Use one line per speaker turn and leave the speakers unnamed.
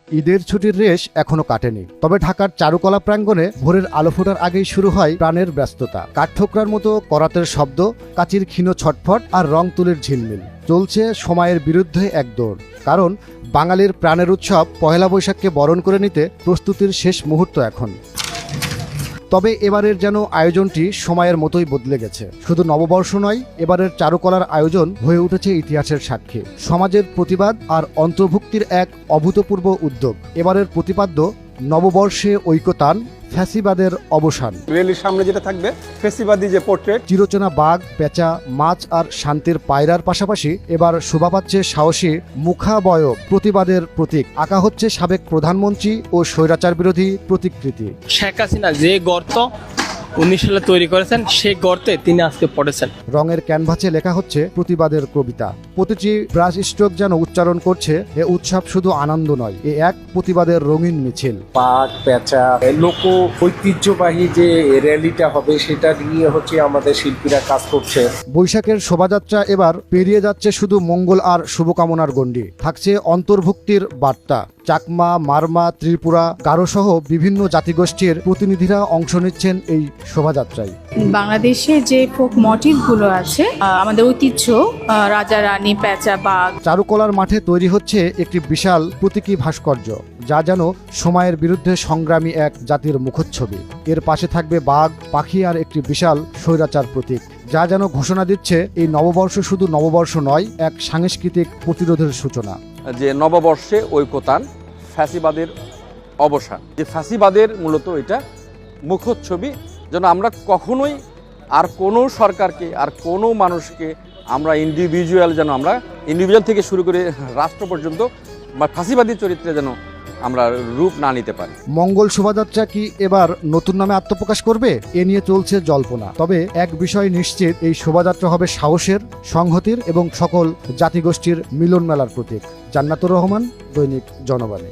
ঈদের ছুটির রেশ এখনো কাটেনি, তবে ঢাকার চারুকলা প্রাঙ্গণে ভোরের আলো ফোটার আগেই শুরু হয় প্রাণের ব্যস্ততা। কাঠঠোকরার মতো করাতের শব্দ, কাচির ক্ষীণ ছটফট আর রং তুলির ঝিলমিল। চলছে সময়ের বিরুদ্ধে এক দৌড়, কারণ বাঙালির প্রাণের উৎসব পহেলা বৈশাখকে বরণ করে নিতে প্রস্তুতির শেষ মুহূর্ত এখন। তবে এবারের যেন আয়োজনটি সময়ের মতোই বদলে গেছে। শুধু নববর্ষ নয়, এবারের চারুকলার আয়োজন হয়ে উঠেছে ইতিহাসের সাক্ষী, সমাজের প্রতিবাদ আর অন্তর্ভুক্তির এক অভূতপূর্ব উদ্যোগ। এবারের প্রতিপাদ্য নববর্ষে ঐকতান, ফ্যাসিবাদের অবসান।
রেলির সামনে যেটা থাকবে ফ্যাসিবাদী যে পোর্ট্রেট,
চিরচেনা বাঘ, পেঁচা, মাছ আর শান্তির পায়রার পাশাপাশি এবার শোভা পাচ্ছে সাহসী মুখাবয়ব প্রতিবাদের প্রতীক। আঁকা হচ্ছে সাবেক প্রধানমন্ত্রী ও স্বৈরাচার বিরোধী প্রতিকৃতি।
শেখ হাসিনা যে গর্ত 19 সালে তৈরি করেছেন, সেই গর্তে তিনি আজকে পড়েছেন।
রঙের ক্যানভাসে লেখা হচ্ছে প্রতিবাদের কবিতা। প্রতিটি ব্রাশ স্ট্রোক যেন উচ্চারণ করছে, এ উৎসব শুধু আনন্দ নয়, এ এক প্রতিবাদের রঙিন মিছিল।
বাঘ, পেঁচা, লোক ঐতিহ্যবাহী যে র্যালিটা হবে সেটা নিয়ে আমাদের শিল্পীরা কাজ করছে।
বৈশাখের শোভাযাত্রা এবার পেরিয়ে যাচ্ছে শুধু মঙ্গল আর শুভকামনার গণ্ডি, থাকছে অন্তর্ভুক্তির বার্তা। চাকমা, মারমা, ত্রিপুরা, গারো সহ বিভিন্ন জাতিগোষ্ঠীর প্রতিনিধিরা অংশ নিচ্ছেন এই শোভাযাত্রায়।
বাংলাদেশে যে ফোক মোটিভগুলো আছে, আমাদের ঐতিহ্য, রাজা রানী, পেঁচা, বাঘ।
চারুকলার মাঠে তৈরি হচ্ছে একটি বিশাল প্রতীকী ভাস্কর্য, যা যেন সময়ের বিরুদ্ধে সংগ্রামী এক জাতির মুখচ্ছবি। এর পাশে থাকবে বাঘ, পাখি আর একটি বিশাল স্বৈরাচার প্রতীক, যা যেন ঘোষণা দিচ্ছে এই নববর্ষ শুধু নববর্ষ নয়, এক সাংস্কৃতিক প্রতিরোধের সূচনা।
যে নববর্ষে ঐকতান, ফ্যাসিবাদের অবসান। যে ফ্যাসিবাদের মূলত এটা মুখচ্ছবি, যেন আমরা কখনোই আর কোনো সরকারকে আর কোনো মানুষকে আমরা ইন্ডিভিজুয়াল থেকে শুরু করে রাষ্ট্র পর্যন্ত বা ফ্যাসিবাদী চরিত্রে যেন আমরা রূপ না নিতে পারি।
মঙ্গল শোভাযাত্রা কি এবার নতুন নামে আত্মপ্রকাশ করবে? এ নিয়ে চলছে জল্পনা। তবে এক বিষয় নিশ্চিত, এই শোভাযাত্রা হবে সাহসের, সংহতির এবং সকল জাতিগোষ্ঠীর মিলন মেলার প্রতীক। জান্নাতুর রহমান, দৈনিক জনবাণী।